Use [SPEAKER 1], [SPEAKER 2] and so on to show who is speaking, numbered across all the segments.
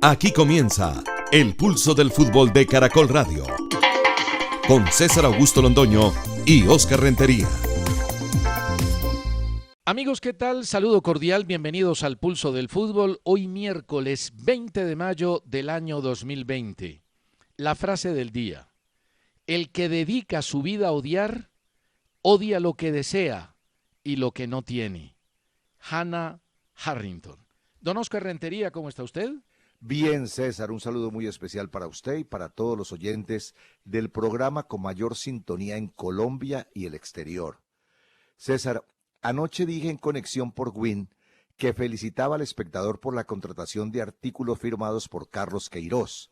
[SPEAKER 1] Aquí comienza El Pulso del Fútbol de Caracol Radio, con César Augusto Londoño y Óscar Rentería.
[SPEAKER 2] Amigos, ¿qué tal? Saludo cordial, bienvenidos al Pulso del Fútbol. Hoy miércoles 20 de mayo del año 2020. La frase del día: el que dedica su vida a odiar, odia lo que desea y lo que no tiene. Hannah Harrington. Don Óscar Rentería, ¿cómo está usted?
[SPEAKER 3] Bien, César, un saludo muy especial para usted y para todos los oyentes del programa con mayor sintonía en Colombia y el exterior. César, anoche dije en Conexión por Win que felicitaba al espectador por la contratación de artículos firmados por Carlos Queiroz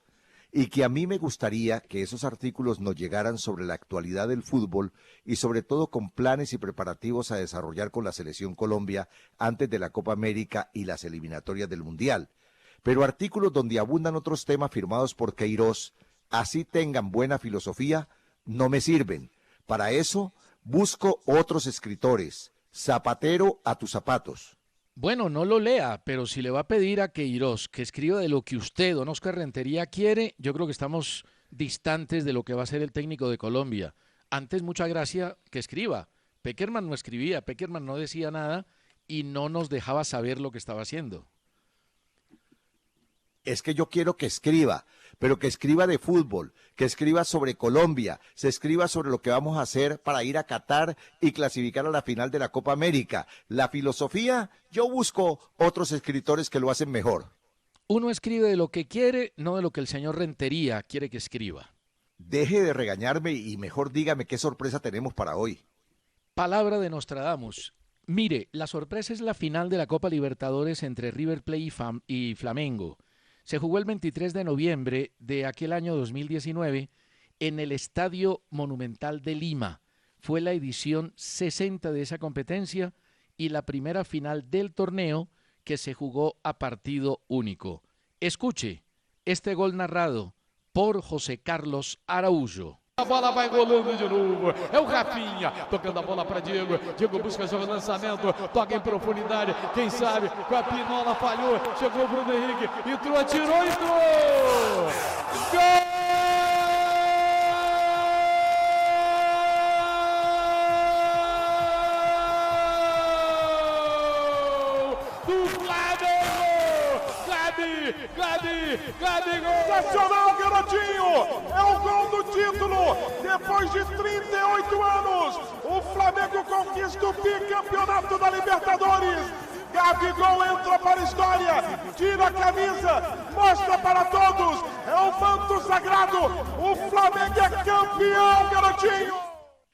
[SPEAKER 3] y que a mí me gustaría que esos artículos nos llegaran sobre la actualidad del fútbol y sobre todo con planes y preparativos a desarrollar con la Selección Colombia antes de la Copa América y las eliminatorias del Mundial. Pero artículos donde abundan otros temas firmados por Queiroz, así tengan buena filosofía, no me sirven. Para eso busco otros escritores. Zapatero a tus zapatos.
[SPEAKER 2] Bueno, no lo lea, pero si le va a pedir a Queiroz que escriba de lo que usted, don Óscar Rentería, quiere, yo creo que estamos distantes de lo que va a ser el técnico de Colombia. Antes, mucha gracia que escriba. Pekerman no escribía, Pekerman no decía nada y no nos dejaba saber lo que estaba haciendo.
[SPEAKER 3] Es que yo quiero que escriba, pero que escriba de fútbol, que escriba sobre Colombia, se escriba sobre lo que vamos a hacer para ir a Qatar y clasificar a la final de la Copa América. La filosofía, yo busco otros escritores que lo hacen mejor.
[SPEAKER 2] Uno escribe de lo que quiere, no de lo que el señor Rentería quiere que escriba.
[SPEAKER 3] Deje de regañarme y mejor dígame qué sorpresa tenemos para hoy.
[SPEAKER 2] Palabra de Nostradamus. Mire, la sorpresa es la final de la Copa Libertadores entre River Plate y Flamengo. Se jugó el 23 de noviembre de aquel año 2019 en el Estadio Monumental de Lima. Fue la edición 60 de esa competencia y la primera final del torneo que se jugó a partido único. Escuche este gol narrado por José Carlos Araújo.
[SPEAKER 4] A bola vai rolando de novo, é o Rafinha, tocando a bola para Diego, Diego busca seu lançamento, toca em profundidade, quem sabe, com a pinola falhou, chegou o Bruno Henrique, entrou, atirou, entrou! Gol! Do Flamengo! Gabigol!
[SPEAKER 5] Sensacional, garotinho! É o gol do título! Depois de 38 anos, o Flamengo conquista o bicampeonato da Libertadores! Gabigol entra para a história, tira a camisa, mostra para todos, é o manto sagrado, o Flamengo é campeão, garotinho!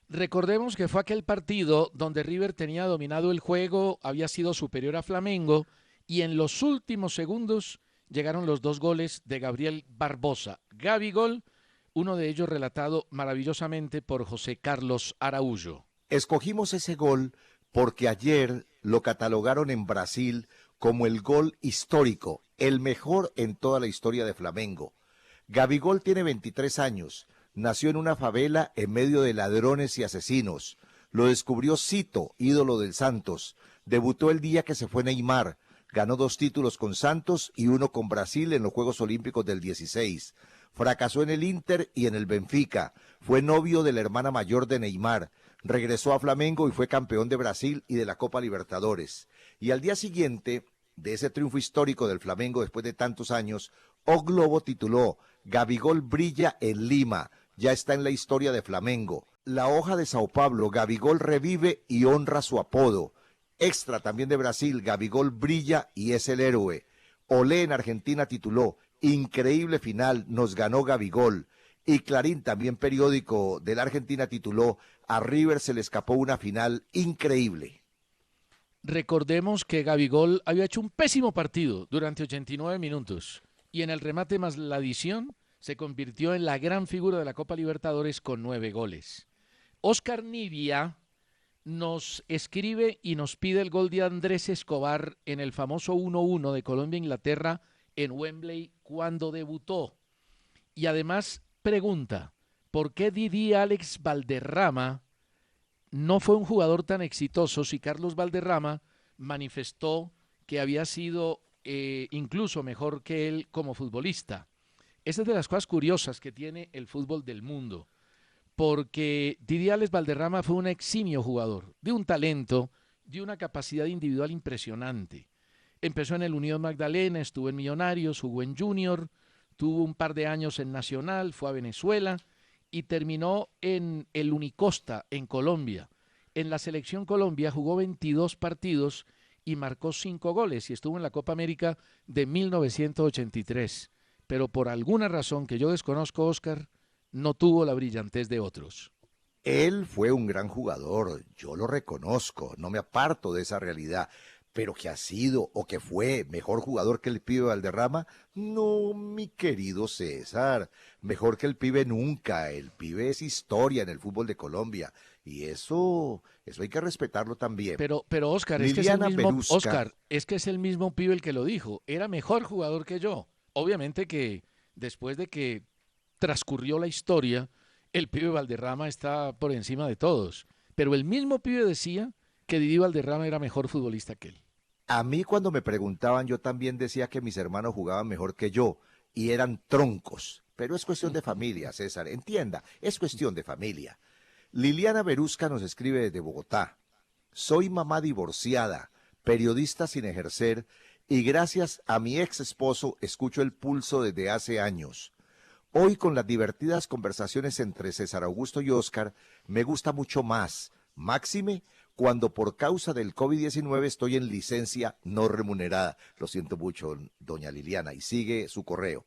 [SPEAKER 2] Recordemos que fue aquel partido donde River tenía dominado el juego, había sido superior a Flamengo y en los últimos segundos llegaron los dos goles de Gabriel Barbosa. Gabigol, uno de ellos relatado maravillosamente por José Carlos Araújo.
[SPEAKER 3] Escogimos ese gol porque ayer lo catalogaron en Brasil como el gol histórico, el mejor en toda la historia de Flamengo. Gabigol tiene 23 años, nació en una favela en medio de ladrones y asesinos. Lo descubrió Cito, ídolo del Santos. Debutó el día que se fue Neymar. Ganó 2 títulos con Santos y 1 con Brasil en los Juegos Olímpicos del 16. Fracasó en el Inter y en el Benfica. Fue novio de la hermana mayor de Neymar. Regresó a Flamengo y fue campeón de Brasil y de la Copa Libertadores. Y al día siguiente de ese triunfo histórico del Flamengo después de tantos años, O Globo tituló Gabigol brilla en Lima. Ya está en la historia de Flamengo. La hoja de Sao Paulo, Gabigol revive y honra su apodo. Extra también de Brasil, Gabigol brilla y es el héroe. Olé en Argentina tituló increíble final, nos ganó Gabigol. Y Clarín, también periódico de la Argentina, tituló a River se le escapó una final increíble.
[SPEAKER 2] Recordemos que Gabigol había hecho un pésimo partido durante 89 minutos y en el remate más la adición se convirtió en la gran figura de la Copa Libertadores con 9 goles. Óscar Nivia nos escribe y nos pide el gol de Andrés Escobar en el famoso 1-1 de Colombia-Inglaterra en Wembley cuando debutó. Y además pregunta, ¿por qué Didi Alex Valderrama no fue un jugador tan exitoso si Carlos Valderrama manifestó que había sido incluso mejor que él como futbolista. Esa es de las cosas curiosas que tiene el fútbol del mundo, porque Didi Alex Valderrama fue un eximio jugador, de un talento, de una capacidad individual impresionante. Empezó en el Unión Magdalena, estuvo en Millonarios, jugó en Junior, tuvo un par de años en Nacional, fue a Venezuela y terminó en el Unicosta, en Colombia. En la selección Colombia jugó 22 partidos y marcó 5 goles y estuvo en la Copa América de 1983. Pero por alguna razón que yo desconozco, Oscar, no tuvo la brillantez de otros.
[SPEAKER 3] Él fue un gran jugador, yo lo reconozco, no me aparto de esa realidad, pero que ha sido o que fue mejor jugador que el pibe Valderrama, no, mi querido César, mejor que el pibe nunca, el pibe es historia en el fútbol de Colombia, y eso hay que respetarlo también.
[SPEAKER 2] Pero Oscar, es que es el mismo, Oscar, es que es el mismo pibe el que lo dijo, era mejor jugador que yo. Obviamente que después de que transcurrió la historia, el pibe Valderrama está por encima de todos. Pero el mismo pibe decía que Didi Valderrama era mejor futbolista que él.
[SPEAKER 3] A mí cuando me preguntaban, yo también decía que mis hermanos jugaban mejor que yo y eran troncos. Pero es cuestión de familia, César, entienda, es cuestión de familia. Liliana Berusca nos escribe desde Bogotá. Soy mamá divorciada, periodista sin ejercer y gracias a mi ex esposo escucho el pulso desde hace años. Hoy con las divertidas conversaciones entre César Augusto y Oscar me gusta mucho más, máxime cuando por causa del COVID-19 estoy en licencia no remunerada. Lo siento mucho, doña Liliana, y sigue su correo.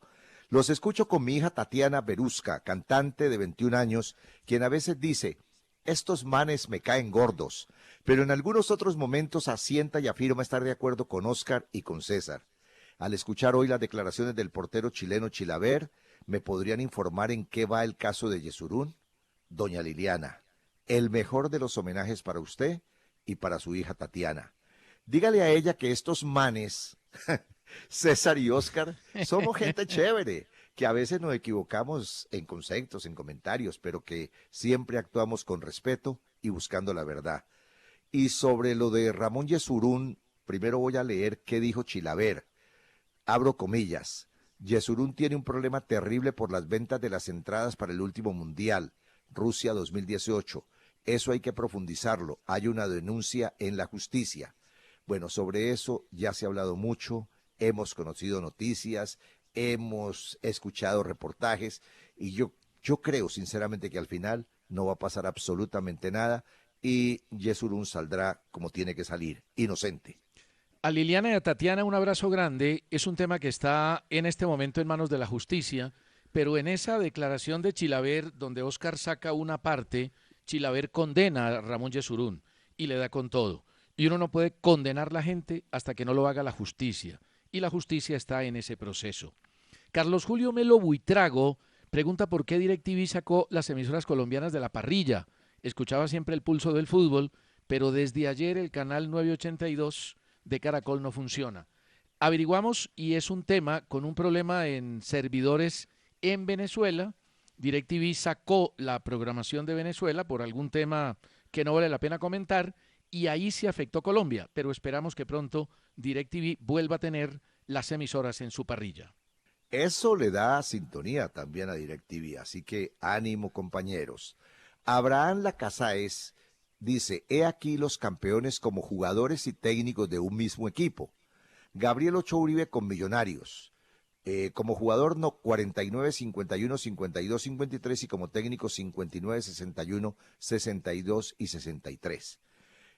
[SPEAKER 3] Los escucho con mi hija Tatiana Berusca, cantante de 21 años, quien a veces dice, estos manes me caen gordos, pero en algunos otros momentos asienta y afirma estar de acuerdo con Oscar y con César. Al escuchar hoy las declaraciones del portero chileno Chilaver, ¿me podrían informar en qué va el caso de Yesurún? Doña Liliana, el mejor de los homenajes para usted y para su hija Tatiana. Dígale a ella que estos manes, César y Oscar, somos gente chévere, que a veces nos equivocamos en conceptos, en comentarios, pero que siempre actuamos con respeto y buscando la verdad. Y sobre lo de Ramón Yesurún, primero voy a leer qué dijo Chilaver. Abro comillas. Yesurún tiene un problema terrible por las ventas de las entradas para el último mundial, Rusia 2018. Eso hay que profundizarlo. Hay una denuncia en la justicia. Bueno, sobre eso ya se ha hablado mucho, hemos conocido noticias, hemos escuchado reportajes y yo creo sinceramente que al final no va a pasar absolutamente nada y Yesurún saldrá como tiene que salir, inocente.
[SPEAKER 2] A Liliana y a Tatiana un abrazo grande. Es un tema que está en este momento en manos de la justicia, pero en esa declaración de Chilaver, donde Oscar saca una parte, Chilaver condena a Ramón Yesurún y le da con todo. Y uno no puede condenar a la gente hasta que no lo haga la justicia. Y la justicia está en ese proceso. Carlos Julio Melo Buitrago pregunta por qué DirecTV sacó las emisoras colombianas de la parrilla. Escuchaba siempre el pulso del fútbol, pero desde ayer el canal 982 de Caracol no funciona. Averiguamos y es un tema con un problema en servidores en Venezuela. DirecTV sacó la programación de Venezuela por algún tema que no vale la pena comentar y ahí se afectó Colombia, pero esperamos que pronto DirecTV vuelva a tener las emisoras en su parrilla.
[SPEAKER 3] Eso le da sintonía también a DirecTV, así que ánimo compañeros. Abraham Lacazáez dice, he aquí los campeones como jugadores y técnicos de un mismo equipo. Gabriel Ochoa Uribe con Millonarios. Como jugador no 49, 51, 52, 53 y como técnico 59, 61, 62 y 63.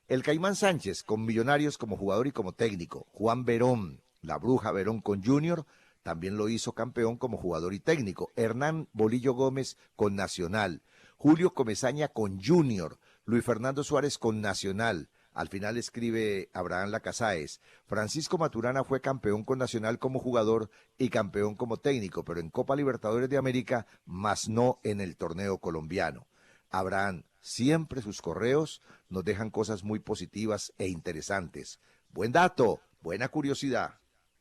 [SPEAKER 3] El Caimán Sánchez con Millonarios como jugador y como técnico. Juan Verón, la Bruja Verón con Junior, también lo hizo campeón como jugador y técnico. Hernán Bolillo Gómez con Nacional. Julio Comesaña con Junior. Luis Fernando Suárez con Nacional. Al final escribe Abraham Lacazáez. Francisco Maturana fue campeón con Nacional como jugador y campeón como técnico, pero en Copa Libertadores de América, más no en el torneo colombiano. Abraham, siempre sus correos nos dejan cosas muy positivas e interesantes. Buen dato, buena curiosidad.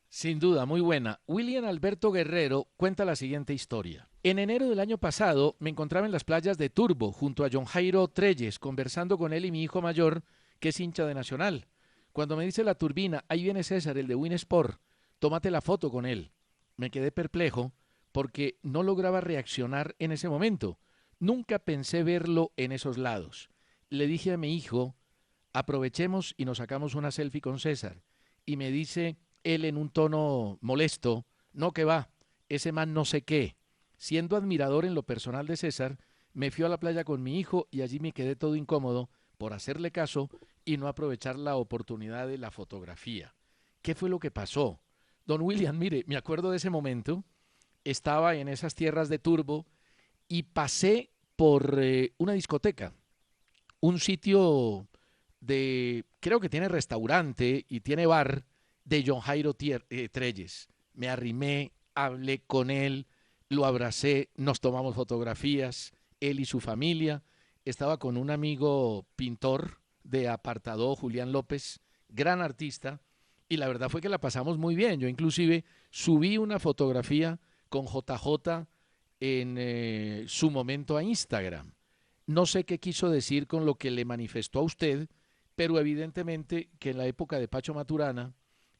[SPEAKER 2] Sin duda, muy buena. William Alberto Guerrero cuenta la siguiente historia. En enero del año pasado me encontraba en las playas de Turbo junto a John Jairo Treyes conversando con él y mi hijo mayor que es hincha de Nacional. Cuando me dice la turbina, ahí viene César, el de Winsport. tómate la foto con él. Me quedé perplejo porque no lograba reaccionar en ese momento. Nunca pensé verlo en esos lados. Le dije a mi hijo, aprovechemos y nos sacamos una selfie con César. Y me dice él en un tono molesto, no que va, ese man no sé qué. Siendo admirador en lo personal de César, me fui a la playa con mi hijo y allí me quedé todo incómodo por hacerle caso y no aprovechar la oportunidad de la fotografía. ¿Qué fue lo que pasó? Don William, mire, me acuerdo de ese momento, estaba en esas tierras de Turbo y pasé por una discoteca, un sitio creo que tiene restaurante y tiene bar de John Jairo Trelles. Me arrimé, hablé con él, lo abracé, nos tomamos fotografías, él y su familia. Estaba con un amigo pintor de Apartadó, Julián López, gran artista, y la verdad fue que la pasamos muy bien. Yo inclusive subí una fotografía con JJ en su momento a Instagram. No sé qué quiso decir con lo que le manifestó a usted, pero evidentemente que en la época de Pacho Maturana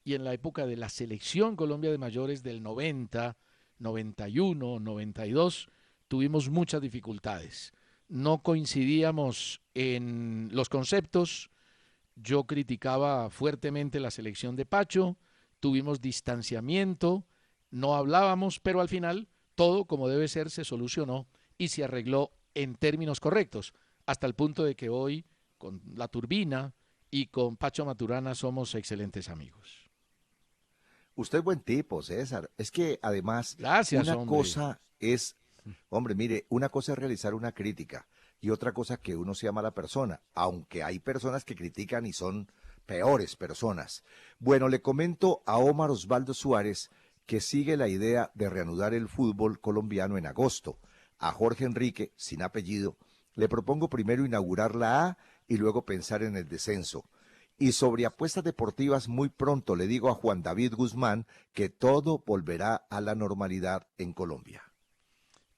[SPEAKER 2] y en la época de la selección Colombia de mayores del 90, 91, 92, tuvimos muchas dificultades. No coincidíamos en los conceptos, yo criticaba fuertemente la selección de Pacho, tuvimos distanciamiento, no hablábamos, pero al final todo como debe ser se solucionó y se arregló en términos correctos, hasta el punto de que hoy con la Turbina y con Pacho Maturana somos excelentes amigos.
[SPEAKER 3] Usted es buen tipo, César. Es que además,
[SPEAKER 2] Gracias,
[SPEAKER 3] una
[SPEAKER 2] hombre.
[SPEAKER 3] cosa es, hombre, mire, una cosa es realizar una crítica y otra cosa que uno sea mala persona, aunque hay personas que critican y son peores personas. Bueno, le comento a Omar Osvaldo Suárez que sigue la idea de reanudar el fútbol colombiano en agosto. A Jorge Enrique, sin apellido, le propongo primero inaugurar la A y luego pensar en el descenso. Y sobre apuestas deportivas muy pronto le digo a Juan David Guzmán que todo volverá a la normalidad en Colombia.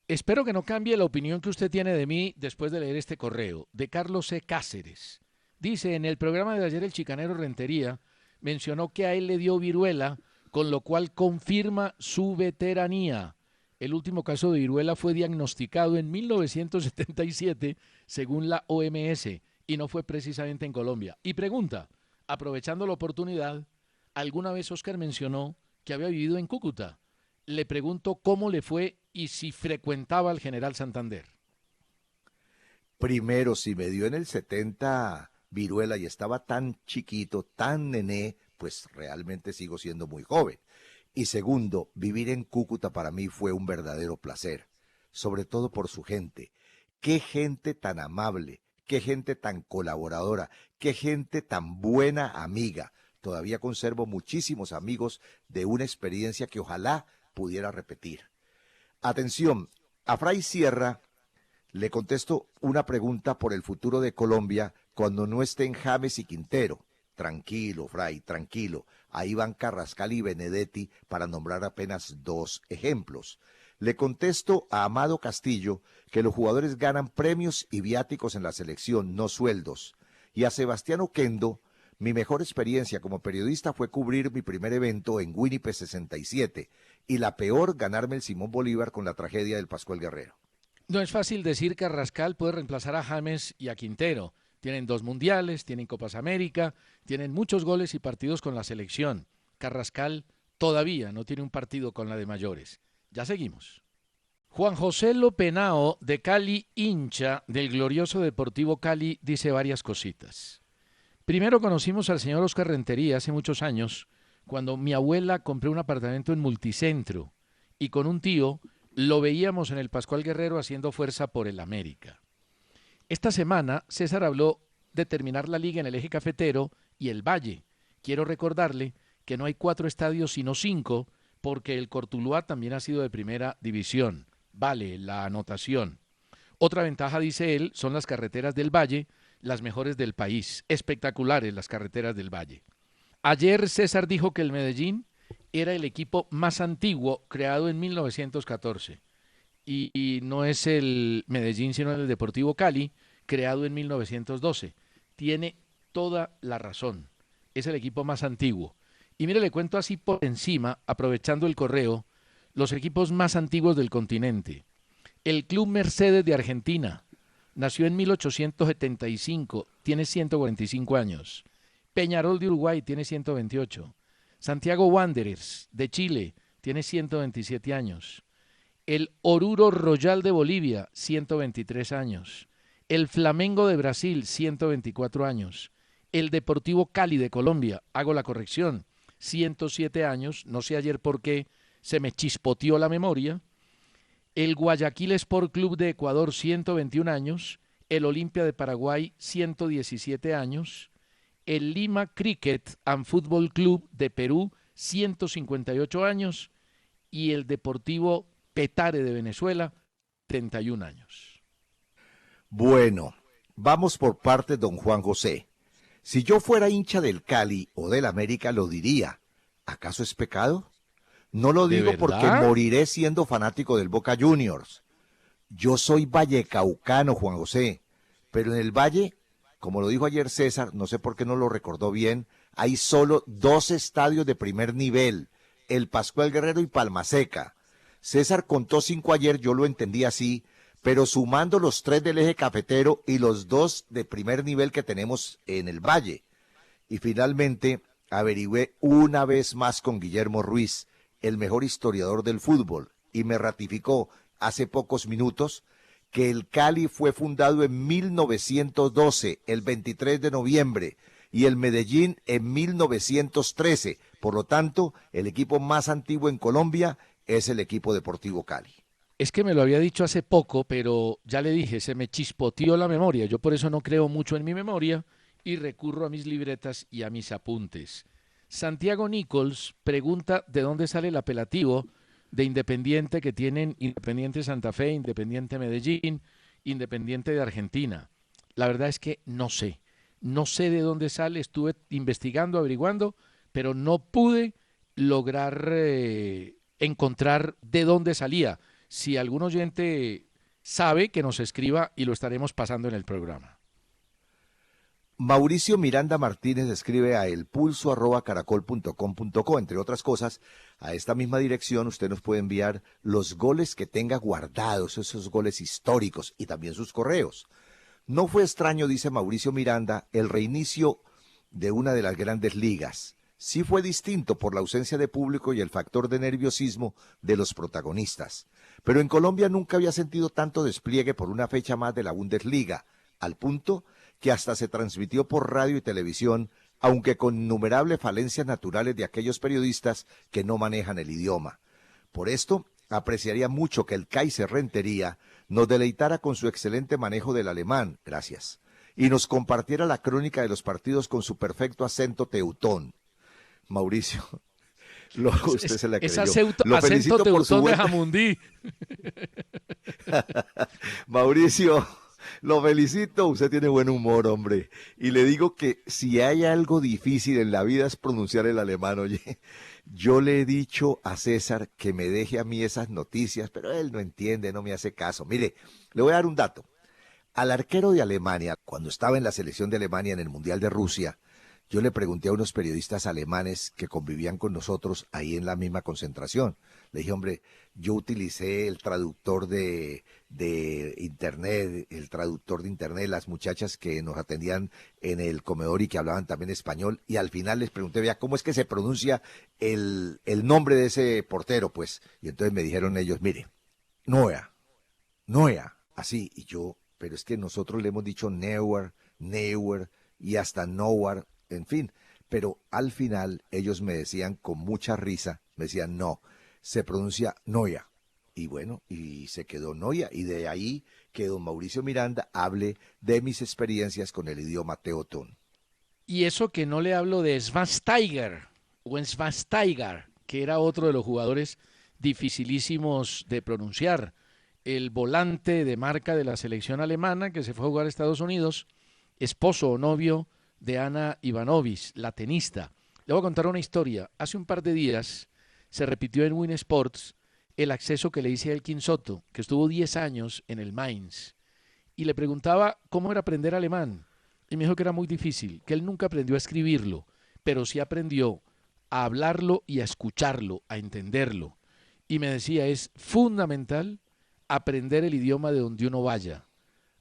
[SPEAKER 2] Espero que no cambie la opinión que usted tiene de mí después de leer este correo, de Carlos C. Cáceres. Dice, en el programa de ayer el chicanero Rentería mencionó que a él le dio viruela, con lo cual confirma su veteranía. El último caso de viruela fue diagnosticado en 1977, según la OMS, y no fue precisamente en Colombia. Y pregunta, aprovechando la oportunidad, ¿alguna vez Oscar mencionó que había vivido en Cúcuta? Le pregunto cómo le fue y si frecuentaba al General Santander.
[SPEAKER 3] Primero, si me dio en el 70 viruela y estaba tan chiquito, tan nené, pues realmente sigo siendo muy joven. Y segundo, vivir en Cúcuta para mí fue un verdadero placer, sobre todo por su gente. Qué gente tan amable, qué gente tan colaboradora, qué gente tan buena amiga. Todavía conservo muchísimos amigos de una experiencia que ojalá pudiera repetir. Atención, a Fray Sierra le contesto una pregunta por el futuro de Colombia cuando no estén James y Quintero. Tranquilo, Fray, tranquilo. Ahí van Carrascal y Benedetti para nombrar apenas dos ejemplos. Le contesto a Amado Castillo que los jugadores ganan premios y viáticos en la selección, no sueldos. Y a Sebastián Oquendo, mi mejor experiencia como periodista fue cubrir mi primer evento en Winnipeg 67 y la peor ganarme el Simón Bolívar con la tragedia del Pascual Guerrero.
[SPEAKER 2] No es fácil decir que Carrascal puede reemplazar a James y a Quintero. Tienen 2 mundiales, tienen Copas América, tienen muchos goles y partidos con la selección. Carrascal todavía no tiene un partido con la de mayores. Ya seguimos. Juan José Lopenao, de Cali, hincha del glorioso Deportivo Cali, dice varias cositas. Primero conocimos al señor Oscar Rentería hace muchos años, cuando mi abuela compró un apartamento en Multicentro y con un tío lo veíamos en el Pascual Guerrero haciendo fuerza por el América. Esta semana César habló de terminar la liga en el eje cafetero y el Valle. Quiero recordarle que no hay 4 estadios sino 5 porque el Cortuluá también ha sido de primera división. Vale la anotación. Otra ventaja, dice él, son las carreteras del Valle, las mejores del país. Espectaculares las carreteras del Valle. Ayer César dijo que el Medellín era el equipo más antiguo creado en 1914. Y no es el Medellín, sino el Deportivo Cali, creado en 1912. Tiene toda la razón. Es el equipo más antiguo. Y mire, le cuento así por encima, aprovechando el correo, los equipos más antiguos del continente. El Club Mercedes de Argentina nació en 1875, tiene 145 años. Peñarol de Uruguay tiene 128. Santiago Wanderers de Chile tiene 127 años. El Oruro Royal de Bolivia, 123 años. El Flamengo de Brasil, 124 años. El Deportivo Cali de Colombia, hago la corrección, 107 años, no sé ayer por qué se me chispoteó la memoria. El Guayaquil Sport Club de Ecuador, 121 años. El Olimpia de Paraguay, 117 años. El Lima Cricket and Football Club de Perú, 158 años. Y el Deportivo Petare de Venezuela, 31 años.
[SPEAKER 3] Bueno, vamos por partes, don Juan José. Si yo fuera hincha del Cali o del América, lo diría. ¿Acaso es pecado? No lo
[SPEAKER 2] ¿De
[SPEAKER 3] digo
[SPEAKER 2] verdad?
[SPEAKER 3] porque moriré siendo fanático del Boca Juniors. Yo soy vallecaucano, Juan José, pero en el Valle, como lo dijo ayer César, no sé por qué no lo recordó bien, hay solo 2 estadios de primer nivel, el Pascual Guerrero y Palmaseca. César contó 5 ayer, yo lo entendí así, pero sumando los 3 del eje cafetero y los 2 de primer nivel que tenemos en el Valle. Y finalmente averigüé una vez más con Guillermo Ruiz, el mejor historiador del fútbol, y me ratificó hace pocos minutos que el Cali fue fundado en 1912, el 23 de noviembre, y el Medellín en 1913. Por lo tanto, el equipo más antiguo en Colombia es el equipo Deportivo Cali.
[SPEAKER 2] Es que me lo había dicho hace poco, pero ya le dije, se me chispoteó la memoria. Yo por eso no creo mucho en mi memoria y recurro a mis libretas y a mis apuntes. Santiago Nichols pregunta de dónde sale el apelativo de Independiente que tienen Independiente Santa Fe, Independiente Medellín, Independiente de Argentina. La verdad es que no sé. No sé de dónde sale, estuve investigando, averiguando, pero no pude lograr encontrar de dónde salía. Si algún oyente sabe, que nos escriba y lo estaremos pasando en el programa.
[SPEAKER 3] Mauricio Miranda Martínez escribe a elpulso@caracol.com.co. Entre otras cosas, a esta misma dirección usted nos puede enviar los goles que tenga guardados, esos goles históricos, y también sus correos. No fue extraño, dice Mauricio Miranda, el reinicio de una de las grandes ligas. Sí fue distinto por la ausencia de público y el factor de nerviosismo de los protagonistas. Pero en Colombia nunca había sentido tanto despliegue por una fecha más de la Bundesliga, al punto que hasta se transmitió por radio y televisión, aunque con innumerables falencias naturales de aquellos periodistas que no manejan el idioma. Por esto, apreciaría mucho que el Kaiser Rentería nos deleitara con su excelente manejo del alemán, gracias, y nos compartiera la crónica de los partidos con su perfecto acento teutón. Mauricio, usted se la creyó.
[SPEAKER 2] Acento teutón de Jamundí.
[SPEAKER 3] Mauricio, lo felicito, usted tiene buen humor, hombre. Y le digo que si hay algo difícil en la vida es pronunciar el alemán, oye. Yo le he dicho a César que me deje a mí esas noticias, pero él no entiende, no me hace caso. Mire, le voy a dar un dato. Al arquero de Alemania, cuando estaba en la selección de Alemania en el Mundial de Rusia, yo le pregunté a unos periodistas alemanes que convivían con nosotros ahí en la misma concentración. Le dije, hombre, yo utilicé el traductor de internet, las muchachas que nos atendían en el comedor y que hablaban también español, y al final les pregunté, vea, ¿cómo es que se pronuncia el nombre de ese portero? Pues, y entonces me dijeron ellos, mire, Neuer, así, y yo, pero es que nosotros le hemos dicho Neuer, y hasta Neuer, en fin, pero al final ellos me decían con mucha risa, me decían, no, se pronuncia Neuer. Y bueno, y se quedó Neuer, y de ahí que don Mauricio Miranda hable de mis experiencias con el idioma teutón.
[SPEAKER 2] Y eso que no le hablo de Schweinsteiger, que era otro de los jugadores dificilísimos de pronunciar, el volante de marca de la selección alemana que se fue a jugar a Estados Unidos, esposo o novio de Ana Ivanovic, la tenista. Le voy a contar una historia. Hace un par de días se repitió en Win Sports el acceso que le hice a Elkin Soto, que estuvo 10 años en el Mainz, y le preguntaba cómo era aprender alemán. Y me dijo que era muy difícil, que él nunca aprendió a escribirlo, pero sí aprendió a hablarlo y a escucharlo, a entenderlo. Y me decía, es fundamental aprender el idioma de donde uno vaya,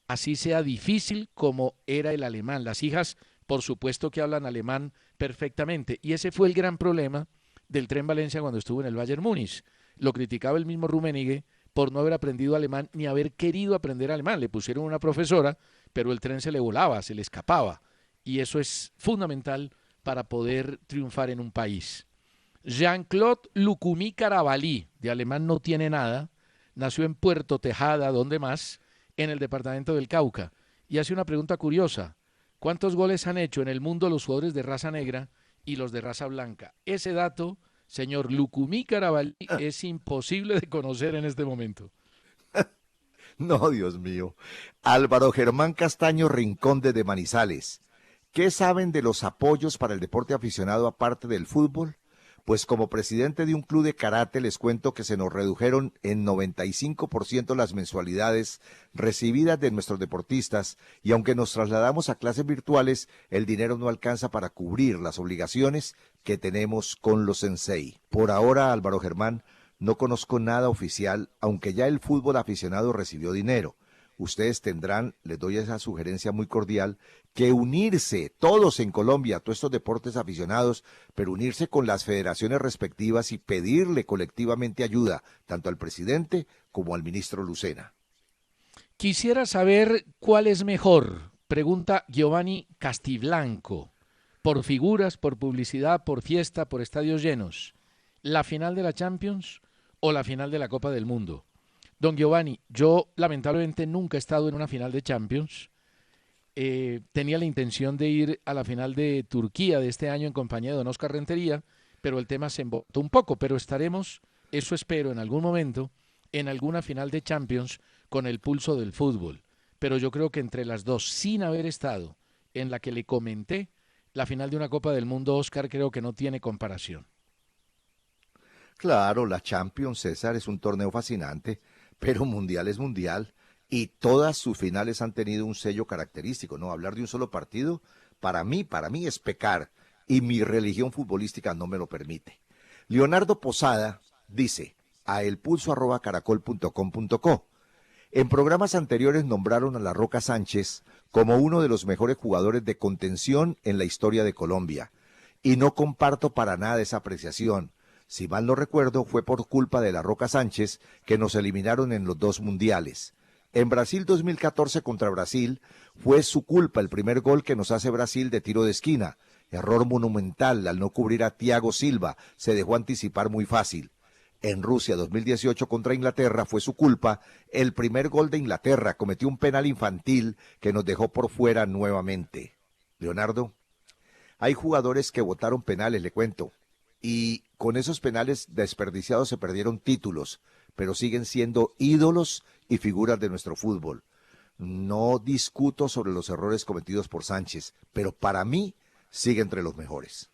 [SPEAKER 2] así sea difícil como era el alemán. Las hijas, por supuesto que hablan alemán perfectamente, y ese fue el gran problema del Tren Valencia cuando estuvo en el Bayern Múnich. Lo criticaba el mismo Rummenigge por no haber aprendido alemán ni haber querido aprender alemán. Le pusieron una profesora, pero el tren se le volaba, se le escapaba, y eso es fundamental para poder triunfar en un país. Jean-Claude Lucumí Carabalí, de alemán no tiene nada, nació en Puerto Tejada, ¿dónde más? En el departamento del Cauca, y hace una pregunta curiosa: ¿cuántos goles han hecho en el mundo los jugadores de raza negra y los de raza blanca? Ese dato, señor Lucumí Carabalí, es imposible de conocer en este momento.
[SPEAKER 3] No, Dios mío. Álvaro Germán Castaño Rincón de Manizales. ¿Qué saben de los apoyos para el deporte aficionado aparte del fútbol? Pues como presidente de un club de karate les cuento que se nos redujeron en 95% las mensualidades recibidas de nuestros deportistas, y aunque nos trasladamos a clases virtuales, el dinero no alcanza para cubrir las obligaciones que tenemos con los sensei. Por ahora, Álvaro Germán, no conozco nada oficial, aunque ya el fútbol aficionado recibió dinero. Ustedes tendrán, les doy esa sugerencia muy cordial, que unirse todos en Colombia, todos estos deportes aficionados, pero unirse con las federaciones respectivas y pedirle colectivamente ayuda, tanto al presidente como al ministro Lucena.
[SPEAKER 2] Quisiera saber cuál es mejor, pregunta Giovanni Castiblanco, por figuras, por publicidad, por fiesta, por estadios llenos, ¿la final de la Champions o la final de la Copa del Mundo? Don Giovanni, yo lamentablemente nunca he estado en una final de Champions. Tenía la intención de ir a la final de Turquía de este año en compañía de don Oscar Rentería, pero el tema se embotó un poco, pero estaremos, eso espero, en algún momento, en alguna final de Champions con el pulso del fútbol. Pero yo creo que entre las dos, sin haber estado en la que le comenté, la final de una Copa del Mundo, Oscar, creo que no tiene comparación.
[SPEAKER 3] Claro, la Champions, César, es un torneo fascinante, pero mundial es mundial, y todas sus finales han tenido un sello característico, ¿no? Hablar de un solo partido, para mí es pecar, y mi religión futbolística no me lo permite. Leonardo Posada dice a elpulso@caracol.com.co: en programas anteriores nombraron a La Roca Sánchez como uno de los mejores jugadores de contención en la historia de Colombia, y no comparto para nada esa apreciación. Si mal no recuerdo, fue por culpa de La Roca Sánchez que nos eliminaron en los 2 mundiales. En Brasil 2014 contra Brasil, fue su culpa el primer gol que nos hace Brasil de tiro de esquina. Error monumental al no cubrir a Thiago Silva, se dejó anticipar muy fácil. En Rusia 2018 contra Inglaterra fue su culpa el primer gol de Inglaterra, cometió un penal infantil que nos dejó por fuera nuevamente. Leonardo, hay jugadores que votaron penales, le cuento, y con esos penales desperdiciados se perdieron títulos, pero siguen siendo ídolos y figuras de nuestro fútbol. No discuto sobre los errores cometidos por Sánchez, pero para mí sigue entre los mejores.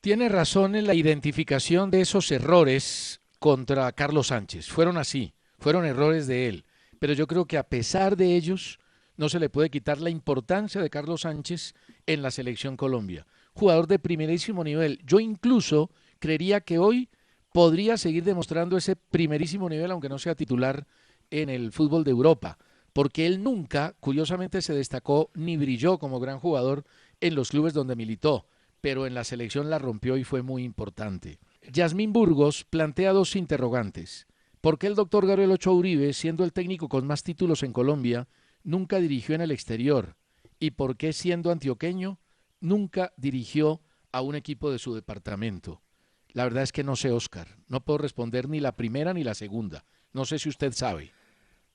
[SPEAKER 2] Tiene razón en la identificación de esos errores contra Carlos Sánchez. Fueron así, fueron errores de él. Pero yo creo que a pesar de ellos, no se le puede quitar la importancia de Carlos Sánchez en la selección Colombia. Jugador de primerísimo nivel. Yo incluso creería que hoy podría seguir demostrando ese primerísimo nivel, aunque no sea titular en el fútbol de Europa, porque él nunca, curiosamente, se destacó ni brilló como gran jugador en los clubes donde militó, pero en la selección la rompió y fue muy importante. Yasmín Burgos plantea 2 interrogantes. ¿Por qué el doctor Gabriel Ochoa Uribe, siendo el técnico con más títulos en Colombia, nunca dirigió en el exterior? ¿Y por qué, siendo antioqueño, nunca dirigió a un equipo de su departamento? La verdad es que no sé, Oscar. No puedo responder ni la primera ni la segunda. No sé si usted sabe.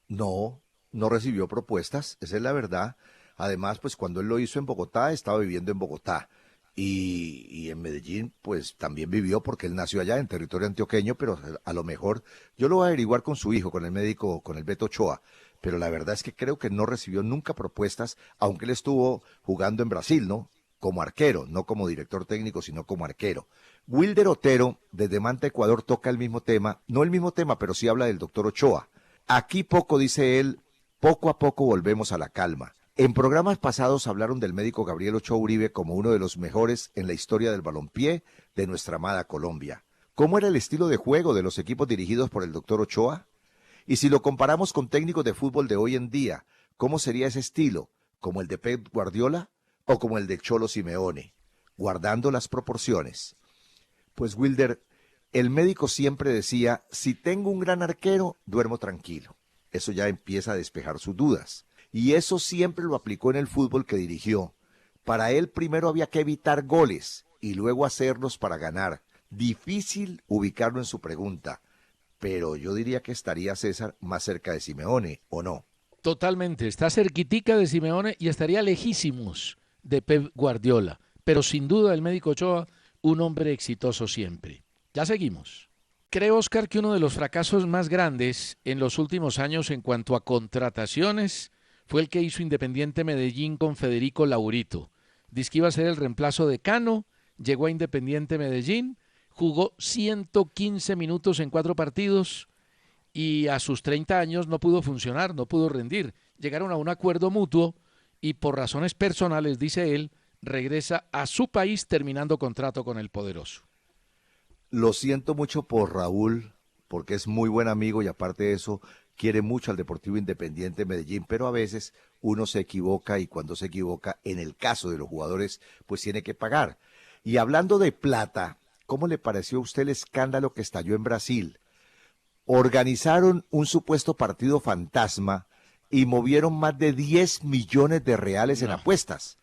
[SPEAKER 3] No recibió propuestas, esa es la verdad. Además, pues cuando él lo hizo en Bogotá, estaba viviendo en Bogotá. Y en Medellín, pues también vivió porque él nació allá en territorio antioqueño, pero a lo mejor yo lo voy a averiguar con su hijo, con el médico, con el Beto Ochoa. Pero la verdad es que creo que no recibió nunca propuestas, aunque él estuvo jugando en Brasil, ¿no? Como arquero, no como director técnico, sino como arquero. Wilder Otero, desde Manta, Ecuador, toca el mismo tema, no el mismo tema, pero sí habla del doctor Ochoa. Aquí poco, dice él, poco a poco volvemos a la calma. En programas pasados hablaron del médico Gabriel Ochoa Uribe como uno de los mejores en la historia del balompié de nuestra amada Colombia. ¿Cómo era el estilo de juego de los equipos dirigidos por el doctor Ochoa? Y si lo comparamos con técnicos de fútbol de hoy en día, ¿cómo sería ese estilo? ¿Como el de Pep Guardiola o como el de Cholo Simeone? Guardando las proporciones. Pues Wilder, el médico siempre decía, si tengo un gran arquero, duermo tranquilo. Eso ya empieza a despejar sus dudas. Y eso siempre lo aplicó en el fútbol que dirigió. Para él primero había que evitar goles y luego hacerlos para ganar. Difícil ubicarlo en su pregunta, pero yo diría que estaría César más cerca de Simeone, ¿o no?
[SPEAKER 2] Totalmente, está cerquitica de Simeone y estaría lejísimos de Pep Guardiola. Pero sin duda el médico Ochoa, un hombre exitoso siempre. Ya seguimos. Creo, Oscar, que uno de los fracasos más grandes en los últimos años en cuanto a contrataciones fue el que hizo Independiente Medellín con Federico Laurito. Dice que iba a ser el reemplazo de Cano, llegó a Independiente Medellín, jugó 115 minutos en 4 partidos y a sus 30 años no pudo funcionar, no pudo rendir. Llegaron a un acuerdo mutuo y por razones personales, dice él, regresa a su país terminando contrato con el poderoso.
[SPEAKER 3] Lo siento mucho por Raúl, porque es muy buen amigo y aparte de eso, quiere mucho al Deportivo Independiente Medellín, pero a veces uno se equivoca y cuando se equivoca, en el caso de los jugadores, pues tiene que pagar. Y hablando de plata, ¿cómo le pareció a usted el escándalo que estalló en Brasil? Organizaron un supuesto partido fantasma y movieron más de 10 millones de reales en apuestas.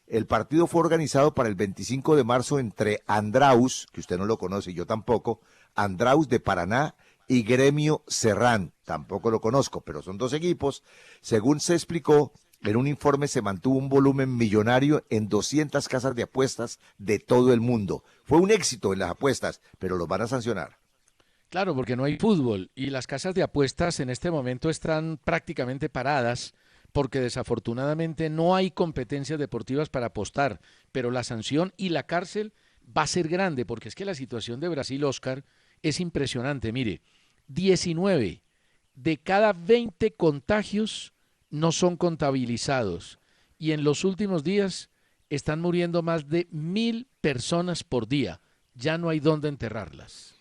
[SPEAKER 3] El partido fue organizado para el 25 de marzo entre Andraus, que usted no lo conoce y yo tampoco, Andraus de Paraná y Gremio Serrán, tampoco lo conozco, pero son 2 equipos. Según se explicó, en un informe se mantuvo un volumen millonario en 200 casas de apuestas de todo el mundo. Fue un éxito en las apuestas, pero los van a sancionar.
[SPEAKER 2] Claro, porque no hay fútbol y las casas de apuestas en este momento están prácticamente paradas porque desafortunadamente no hay competencias deportivas para apostar, pero la sanción y la cárcel va a ser grande, porque es que la situación de Brasil, Oscar, es impresionante. Mire, 19 de cada 20 contagios no son contabilizados y en los últimos días están muriendo más de 1.000 personas por día. Ya no hay dónde enterrarlas.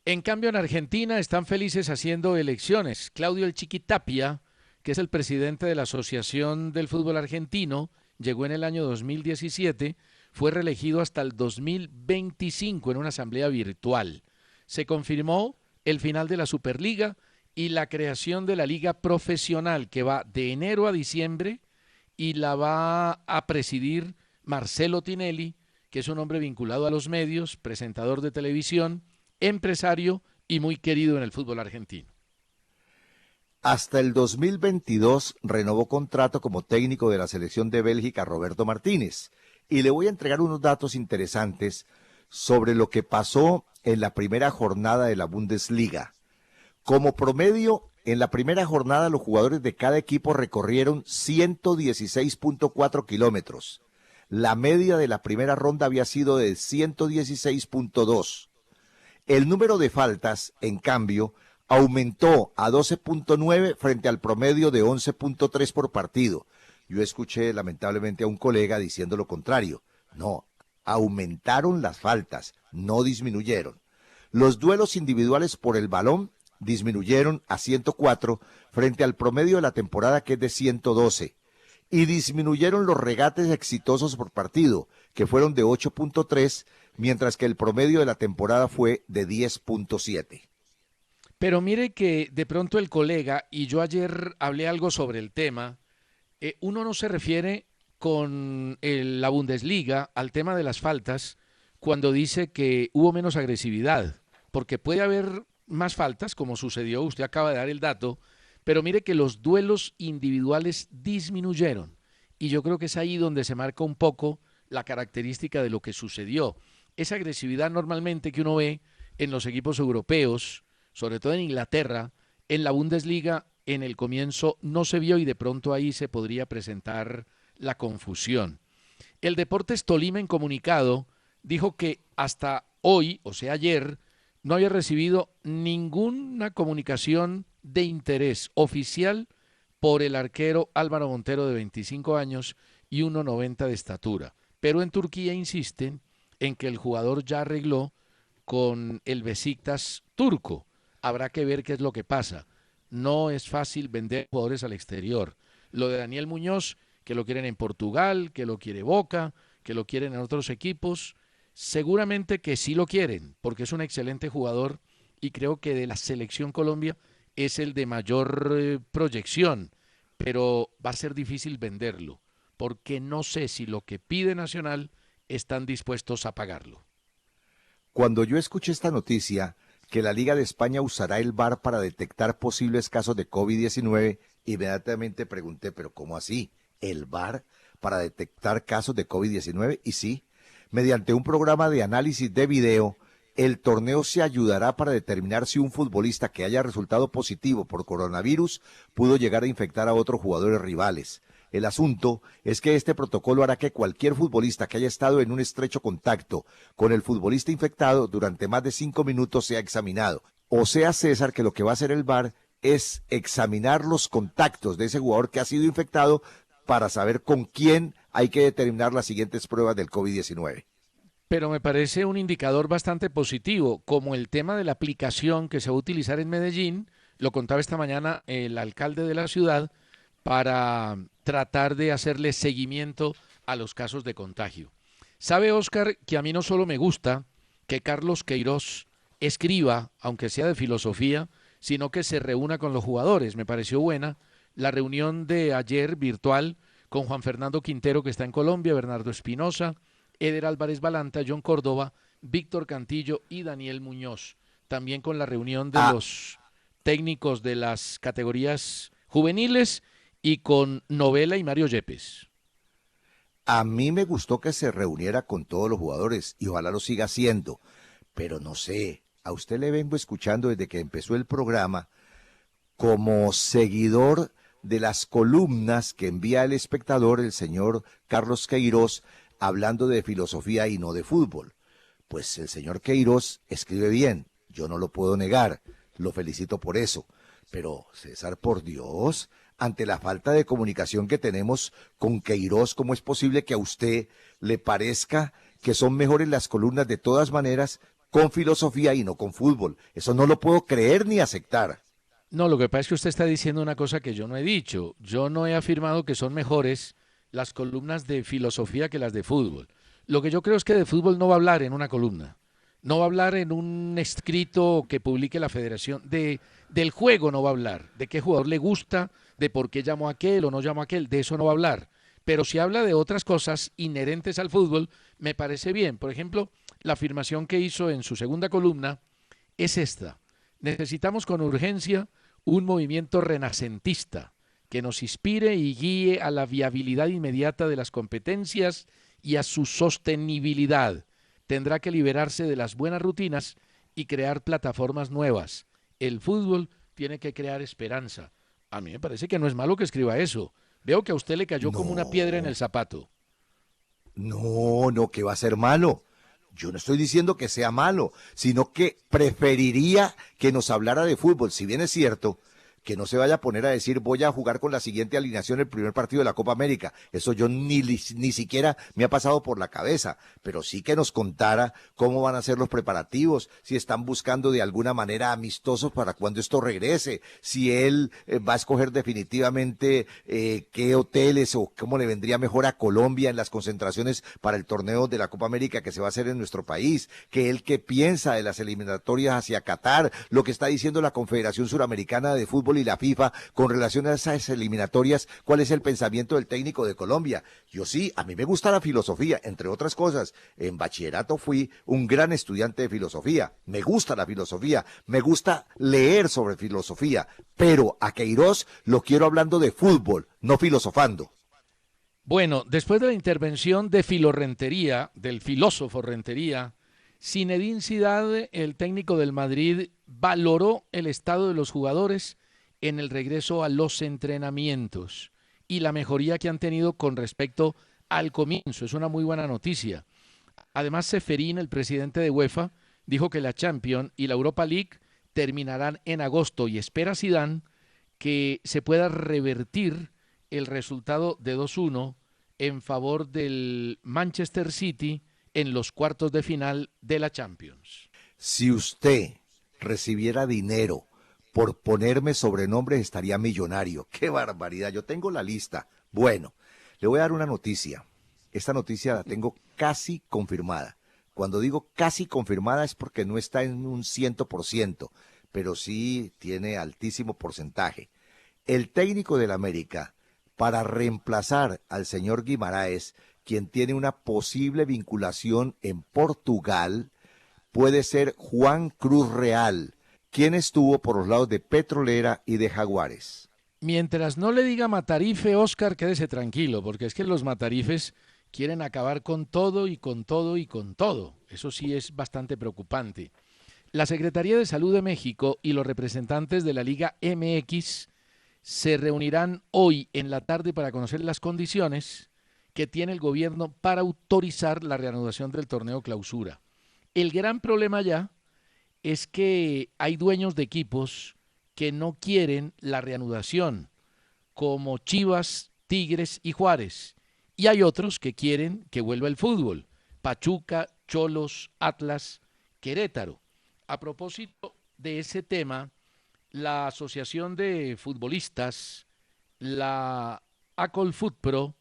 [SPEAKER 2] En cambio, en Argentina están felices haciendo elecciones. Claudio El Chiquitapia, que es el presidente de la Asociación del Fútbol Argentino, llegó en el año 2017, fue reelegido hasta el 2025 en una asamblea virtual. Se confirmó el final de la Superliga y la creación de la Liga Profesional, que va de enero a diciembre y la va a presidir Marcelo Tinelli, que es un hombre vinculado a los medios, presentador de televisión, empresario y muy querido en el fútbol argentino.
[SPEAKER 3] Hasta el 2022 renovó contrato como técnico de la selección de Bélgica Roberto Martínez. Y le voy a entregar unos datos interesantes sobre lo que pasó en la primera jornada de la Bundesliga. Como promedio, en la primera jornada los jugadores de cada equipo recorrieron 116.4 kilómetros. La media de la primera ronda había sido de 116.2. El número de faltas, en cambio, aumentó a 12.9 frente al promedio de 11.3 por partido. Yo escuché lamentablemente a un colega diciendo lo contrario. No, aumentaron las faltas, no disminuyeron. Los duelos individuales por el balón disminuyeron a 104 frente al promedio de la temporada, que es de 112. Y disminuyeron los regates exitosos por partido, que fueron de 8.3, mientras que el promedio de la temporada fue de 10.7.
[SPEAKER 2] Pero mire que de pronto el colega, y yo ayer hablé algo sobre el tema, uno no se refiere con la Bundesliga al tema de las faltas cuando dice que hubo menos agresividad, porque puede haber más faltas, como sucedió, usted acaba de dar el dato, pero mire que los duelos individuales disminuyeron, y yo creo que es ahí donde se marca un poco la característica de lo que sucedió. Esa agresividad normalmente que uno ve en los equipos europeos, sobre todo en Inglaterra, en la Bundesliga, en el comienzo no se vio y de pronto ahí se podría presentar la confusión. El Deportes Tolima en comunicado dijo que hasta hoy, o sea ayer, no había recibido ninguna comunicación de interés oficial por el arquero Álvaro Montero de 25 años y 1,90 de estatura. Pero en Turquía insisten en que el jugador ya arregló con el Besiktas turco. Habrá que ver qué es lo que pasa. No es fácil vender jugadores al exterior. Lo de Daniel Muñoz, que lo quieren en Portugal, que lo quiere Boca, que lo quieren en otros equipos, seguramente que sí lo quieren, porque es un excelente jugador y creo que de la selección Colombia es el de mayor proyección, pero va a ser difícil venderlo, porque no sé si lo que pide Nacional están dispuestos a pagarlo.
[SPEAKER 3] Cuando yo escuché esta noticia, que la Liga de España usará el VAR para detectar posibles casos de COVID-19, inmediatamente pregunté, ¿pero cómo así? ¿El VAR para detectar casos de COVID-19? Y sí, mediante un programa de análisis de video, el torneo se ayudará para determinar si un futbolista que haya resultado positivo por coronavirus pudo llegar a infectar a otros jugadores rivales. El asunto es que este protocolo hará que cualquier futbolista que haya estado en un estrecho contacto con el futbolista infectado durante más de 5 minutos sea examinado. O sea, César, que lo que va a hacer el VAR es examinar los contactos de ese jugador que ha sido infectado para saber con quién hay que determinar las siguientes pruebas del COVID-19.
[SPEAKER 2] Pero me parece un indicador bastante positivo, como el tema de la aplicación que se va a utilizar en Medellín, lo contaba esta mañana el alcalde de la ciudad, para tratar de hacerle seguimiento a los casos de contagio. Sabe, Oscar, que a mí no solo me gusta que Carlos Queiroz escriba, aunque sea de filosofía, sino que se reúna con los jugadores. Me pareció buena la reunión de ayer virtual con Juan Fernando Quintero, que está en Colombia, Bernardo Espinosa, Eder Álvarez Balanta, John Córdoba, Víctor Cantillo y Daniel Muñoz. También con la reunión de los técnicos de las categorías juveniles y con Novela y Mario Yepes.
[SPEAKER 3] A mí me gustó que se reuniera con todos los jugadores y ojalá lo siga haciendo, pero no sé, a usted le vengo escuchando desde que empezó el programa como seguidor de las columnas que envía el espectador, el señor Carlos Queiroz, hablando de filosofía y no de fútbol. Pues el señor Queiroz escribe bien, yo no lo puedo negar, lo felicito por eso, pero César, por Dios, ante la falta de comunicación que tenemos con Queiroz, ¿cómo es posible que a usted le parezca que son mejores las columnas de todas maneras con filosofía y no con fútbol? Eso no lo puedo creer ni aceptar.
[SPEAKER 2] No, lo que pasa es que usted está diciendo una cosa que yo no he dicho. Yo no he afirmado que son mejores las columnas de filosofía que las de fútbol. Lo que yo creo es que de fútbol no va a hablar en una columna. No va a hablar en un escrito que publique la federación. Del juego no va a hablar. De qué jugador le gusta, de por qué llamó a aquel o no llamó a aquel. De eso no va a hablar. Pero si habla de otras cosas inherentes al fútbol, me parece bien. Por ejemplo, la afirmación que hizo en su segunda columna es esta. Necesitamos con urgencia un movimiento renacentista que nos inspire y guíe a la viabilidad inmediata de las competencias y a su sostenibilidad. Tendrá que liberarse de las buenas rutinas y crear plataformas nuevas. El fútbol tiene que crear esperanza. A mí me parece que no es malo que escriba eso. Veo que a usted le cayó como una piedra en el zapato.
[SPEAKER 3] No, que va a ser malo. Yo no estoy diciendo que sea malo, sino que preferiría que nos hablara de fútbol. Si bien es cierto que no se vaya a poner a decir voy a jugar con la siguiente alineación el primer partido de la Copa América. Eso yo ni siquiera me ha pasado por la cabeza, pero sí que nos contara cómo van a ser los preparativos, si están buscando de alguna manera amistosos para cuando esto regrese, si él va a escoger definitivamente qué hoteles o cómo le vendría mejor a Colombia en las concentraciones para el torneo de la Copa América que se va a hacer en nuestro país, que él qué piensa de las eliminatorias hacia Qatar, lo que está diciendo la Confederación Suramericana de Fútbol y la FIFA con relación a esas eliminatorias, cuál es el pensamiento del técnico de Colombia. Yo sí, a mí me gusta la filosofía, entre otras cosas. En bachillerato fui un gran estudiante de filosofía. Me gusta la filosofía, me gusta leer sobre filosofía, pero a Queiroz lo quiero hablando de fútbol, no filosofando.
[SPEAKER 2] Bueno, después de la intervención de Rentería, del filósofo Rentería, Zinedine Zidane, el técnico del Madrid, valoró el estado de los jugadores en el regreso a los entrenamientos y la mejoría que han tenido con respecto al comienzo. Es una muy buena noticia. Además, Ceferín, el presidente de UEFA, dijo que la Champions y la Europa League terminarán en agosto y espera Zidane que se pueda revertir el resultado de 2-1 en favor del Manchester City en los cuartos de final de la Champions.
[SPEAKER 3] Si usted recibiera dinero por ponerme sobrenombres, estaría millonario. ¡Qué barbaridad! Yo tengo la lista. Bueno, le voy a dar una noticia. Esta noticia la tengo casi confirmada. Cuando digo casi confirmada es porque no está en un 100%, pero sí tiene altísimo porcentaje. El técnico del América, para reemplazar al señor Guimaraes, quien tiene una posible vinculación en Portugal, puede ser Juan Cruz Real, quien estuvo por los lados de Petrolera y de Jaguares.
[SPEAKER 2] Mientras no le diga Matarife, Oscar, quédese tranquilo, porque es que los Matarifes quieren acabar con todo y con todo y con todo. Eso sí es bastante preocupante. La Secretaría de Salud de México y los representantes de la Liga MX se reunirán hoy en la tarde para conocer las condiciones que tiene el gobierno para autorizar la reanudación del torneo Clausura. El gran problema ya es que hay dueños de equipos que no quieren la reanudación, como Chivas, Tigres y Juárez. Y hay otros que quieren que vuelva el fútbol, Pachuca, Cholos, Atlas, Querétaro. A propósito de ese tema, la Asociación de Futbolistas, la ACOL-FUTPRO,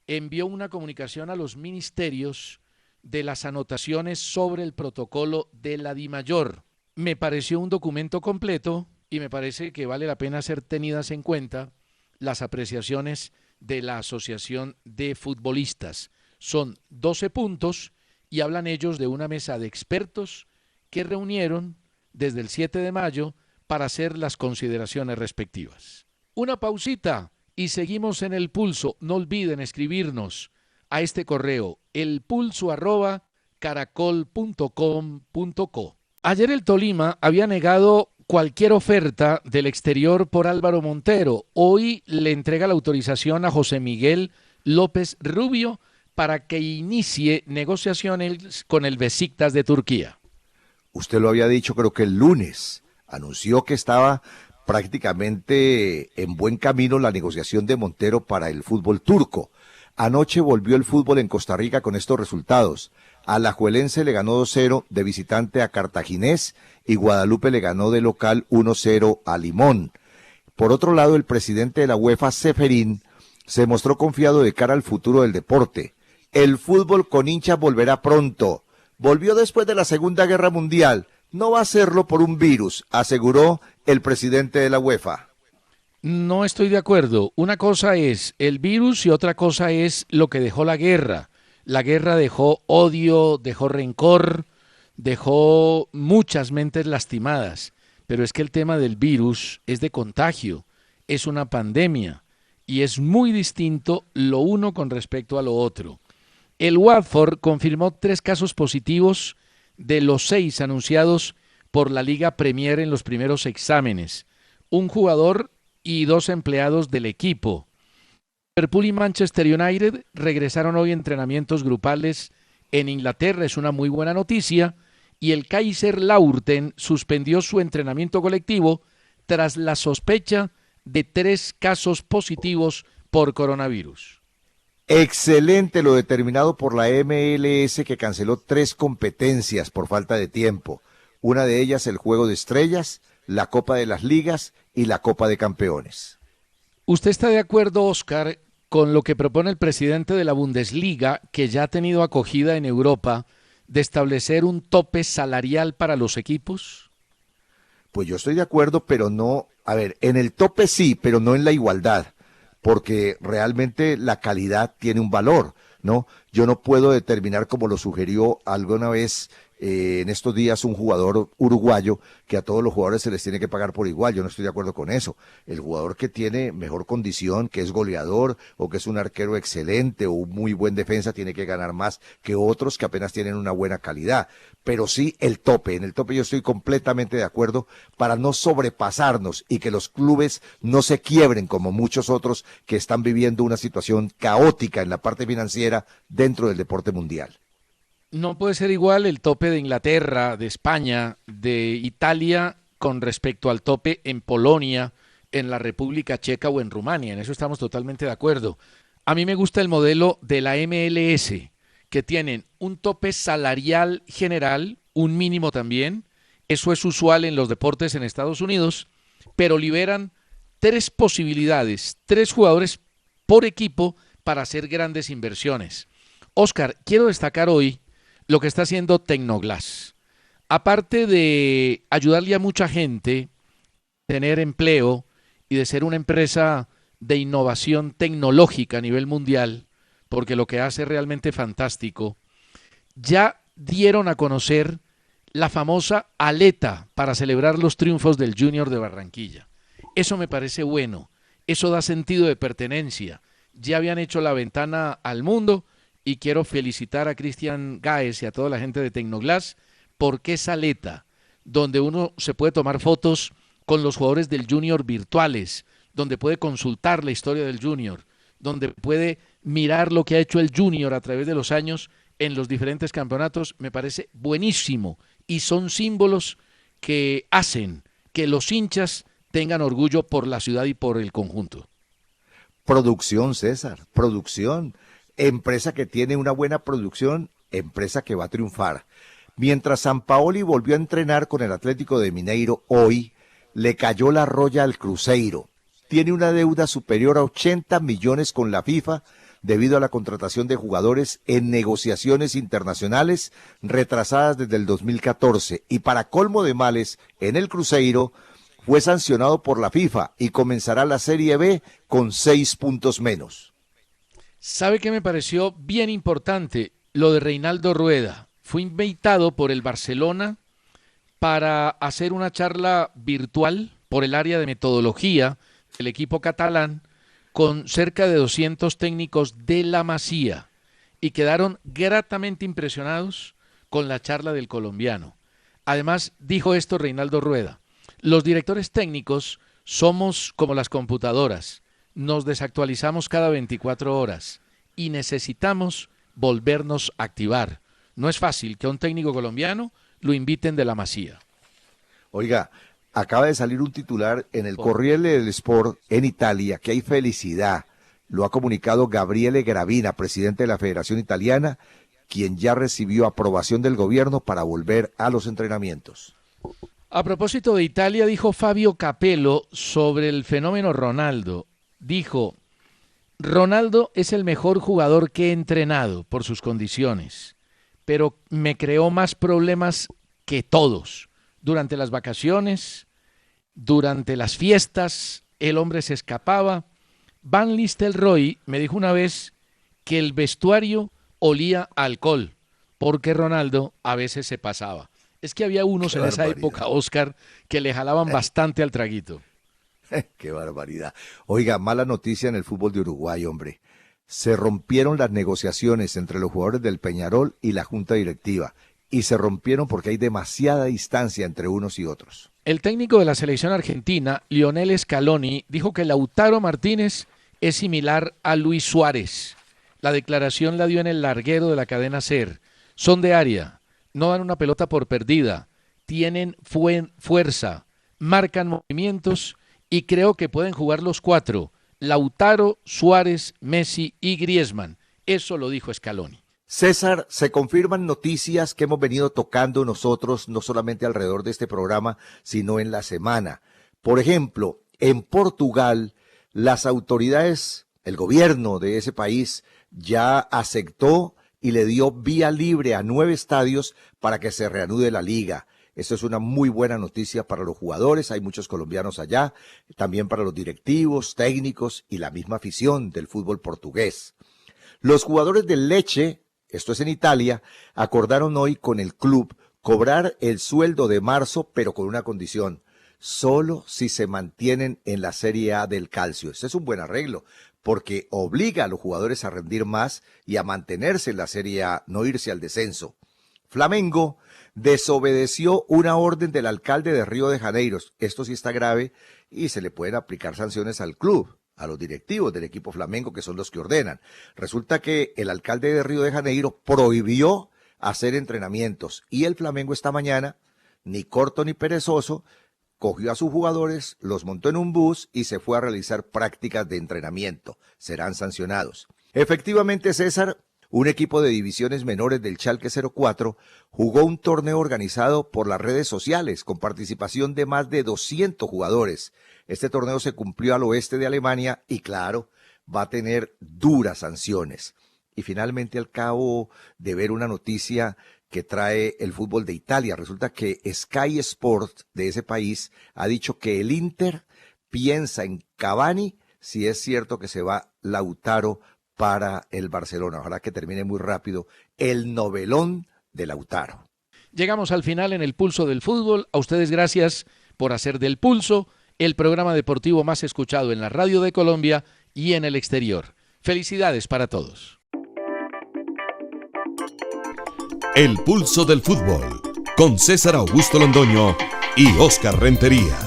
[SPEAKER 2] envió una comunicación a los ministerios de las anotaciones sobre el protocolo de la DIMAYOR. Me pareció un documento completo y me parece que vale la pena ser tenidas en cuenta las apreciaciones de la Asociación de Futbolistas. Son 12 puntos y hablan ellos de una mesa de expertos que reunieron desde el 7 de mayo para hacer las consideraciones respectivas. Una pausita y seguimos en El Pulso. No olviden escribirnos a este correo, elpulso@caracol.com.co. Ayer el Tolima había negado cualquier oferta del exterior por Álvaro Montero. Hoy le entrega la autorización a José Miguel López Rubio para que inicie negociaciones con el Beşiktaş de Turquía.
[SPEAKER 3] Usted lo había dicho, creo que el lunes, anunció que estaba prácticamente en buen camino la negociación de Montero para el fútbol turco. Anoche volvió el fútbol en Costa Rica con estos resultados. Alajuelense le ganó 2-0 de visitante a Cartaginés y Guadalupe le ganó de local 1-0 a Limón. Por otro lado, el presidente de la UEFA, Ceferín, se mostró confiado de cara al futuro del deporte. El fútbol con hinchas volverá pronto. Volvió después de la Segunda Guerra Mundial. No va a hacerlo por un virus, aseguró el presidente de la UEFA.
[SPEAKER 2] No estoy de acuerdo. Una cosa es el virus y otra cosa es lo que dejó la guerra. La guerra dejó odio, dejó rencor, dejó muchas mentes lastimadas. Pero es que el tema del virus es de contagio, es una pandemia y es muy distinto lo uno con respecto a lo otro. El Watford confirmó 3 casos positivos de los 6 anunciados por la Liga Premier en los primeros exámenes. Un jugador y 2 empleados del equipo. Liverpool y Manchester United regresaron hoy a entrenamientos grupales en Inglaterra, es una muy buena noticia, y el Kaiserslautern suspendió su entrenamiento colectivo tras la sospecha de 3 casos positivos por coronavirus.
[SPEAKER 3] Excelente lo determinado por la MLS, que canceló 3 competencias por falta de tiempo. Una de ellas el Juego de Estrellas, la Copa de las Ligas y la Copa de Campeones.
[SPEAKER 2] ¿Usted está de acuerdo, Oscar, con lo que propone el presidente de la Bundesliga, que ya ha tenido acogida en Europa, de establecer un tope salarial para los equipos?
[SPEAKER 3] Pues yo estoy de acuerdo, pero no, en el tope sí, pero no en la igualdad, porque realmente la calidad tiene un valor, ¿no? Yo no puedo determinar, como lo sugirió alguna vez en estos días un jugador uruguayo, que a todos los jugadores se les tiene que pagar por igual. Yo no estoy de acuerdo con eso. El jugador que tiene mejor condición, que es goleador o que es un arquero excelente o un muy buen defensa, tiene que ganar más que otros que apenas tienen una buena calidad. Pero sí el tope, en el tope yo estoy completamente de acuerdo, para no sobrepasarnos y que los clubes no se quiebren como muchos otros que están viviendo una situación caótica en la parte financiera dentro del deporte mundial.
[SPEAKER 2] No puede ser igual el tope de Inglaterra, de España, de Italia con respecto al tope en Polonia, en la República Checa o en Rumania, en eso estamos totalmente de acuerdo. A mí me gusta el modelo de la MLS, que tienen un tope salarial general, un mínimo también, eso es usual en los deportes en Estados Unidos, pero liberan 3 posibilidades, 3 jugadores por equipo para hacer grandes inversiones. Oscar, quiero destacar hoy lo que está haciendo Tecnoglass. Aparte de ayudarle a mucha gente a tener empleo y de ser una empresa de innovación tecnológica a nivel mundial, porque lo que hace es realmente fantástico, ya dieron a conocer la famosa aleta para celebrar los triunfos del Junior de Barranquilla. Eso me parece bueno, eso da sentido de pertenencia. Ya habían hecho la ventana al mundo y quiero felicitar a Cristian Gáez y a toda la gente de Tecnoglass porque esa aleta, donde uno se puede tomar fotos con los jugadores del Junior virtuales, donde puede consultar la historia del Junior, donde puede mirar lo que ha hecho el Junior a través de los años en los diferentes campeonatos, me parece buenísimo. Y son símbolos que hacen que los hinchas tengan orgullo por la ciudad y por el conjunto.
[SPEAKER 3] Producción, César, producción. Empresa que tiene una buena producción, empresa que va a triunfar. Mientras Sampaoli volvió a entrenar con el Atlético de Mineiro, hoy le cayó la roya al Cruzeiro. Tiene una deuda superior a 80 millones con la FIFA debido a la contratación de jugadores en negociaciones internacionales retrasadas desde el 2014. Y para colmo de males, en el Cruzeiro fue sancionado por la FIFA y comenzará la Serie B con 6 puntos menos.
[SPEAKER 2] ¿Sabe qué me pareció bien importante? Lo de Reinaldo Rueda. Fue invitado por el Barcelona para hacer una charla virtual por el área de metodología del equipo catalán con cerca de 200 técnicos de la Masía y quedaron gratamente impresionados con la charla del colombiano. Además, dijo esto Reinaldo Rueda: los directores técnicos somos como las computadoras, nos desactualizamos cada 24 horas y necesitamos volvernos a activar. No es fácil que a un técnico colombiano lo inviten de la Masía.
[SPEAKER 3] Oiga, acaba de salir un titular en el Corriere dello Sport en Italia, que hay felicidad. Lo ha comunicado Gabriele Gravina, presidente de la Federación Italiana, quien ya recibió aprobación del gobierno para volver a los entrenamientos.
[SPEAKER 2] A propósito de Italia, dijo Fabio Capello sobre el fenómeno Ronaldo. Dijo: Ronaldo es el mejor jugador que he entrenado por sus condiciones, pero me creó más problemas que todos. Durante las vacaciones, durante las fiestas, el hombre se escapaba. Van Nistelrooy me dijo una vez que el vestuario olía a alcohol, porque Ronaldo a veces se pasaba. Es que había unos en esa época, Oscar, que le jalaban bastante al traguito.
[SPEAKER 3] ¡Qué barbaridad! Oiga, mala noticia en el fútbol de Uruguay, hombre. Se rompieron las negociaciones entre los jugadores del Peñarol y la junta directiva. Y se rompieron porque hay demasiada distancia entre unos y otros.
[SPEAKER 2] El técnico de la selección argentina, Lionel Scaloni, dijo que Lautaro Martínez es similar a Luis Suárez. La declaración la dio en el larguero de la cadena SER. Son de área, no dan una pelota por perdida, tienen fuerza, marcan movimientos y creo que pueden jugar los 4, Lautaro, Suárez, Messi y Griezmann. Eso lo dijo Scaloni.
[SPEAKER 3] César, se confirman noticias que hemos venido tocando nosotros, no solamente alrededor de este programa, sino en la semana. Por ejemplo, en Portugal, las autoridades, el gobierno de ese país, ya aceptó y le dio vía libre a 9 estadios para que se reanude la liga. Esto es una muy buena noticia para los jugadores, hay muchos colombianos allá, también para los directivos, técnicos y la misma afición del fútbol portugués. Los jugadores del Lecce, esto es en Italia, acordaron hoy con el club cobrar el sueldo de marzo, pero con una condición: solo si se mantienen en la Serie A del calcio. Ese es un buen arreglo, porque obliga a los jugadores a rendir más y a mantenerse en la Serie A, no irse al descenso. Flamengo desobedeció una orden del alcalde de Río de Janeiro. Esto sí está grave y se le pueden aplicar sanciones al club, a los directivos del equipo Flamengo, que son los que ordenan. Resulta que el alcalde de Río de Janeiro prohibió hacer entrenamientos y el Flamengo esta mañana, ni corto ni perezoso, cogió a sus jugadores, los montó en un bus y se fue a realizar prácticas de entrenamiento. Serán sancionados. Efectivamente, César, un equipo de divisiones menores del Schalke 04 jugó un torneo organizado por las redes sociales con participación de más de 200 jugadores. Este torneo se cumplió al oeste de Alemania y, claro, va a tener duras sanciones. Y finalmente, al cabo de ver una noticia que trae el fútbol de Italia, resulta que Sky Sport de ese país ha dicho que el Inter piensa en Cavani si es cierto que se va Lautaro para el Barcelona. Ojalá que termine muy rápido el novelón de Lautaro.
[SPEAKER 2] Llegamos al final en el Pulso del Fútbol. A ustedes gracias por hacer del Pulso el programa deportivo más escuchado en la radio de Colombia y en el exterior. Felicidades para todos.
[SPEAKER 1] El Pulso del Fútbol, con César Augusto Londoño y Óscar Rentería.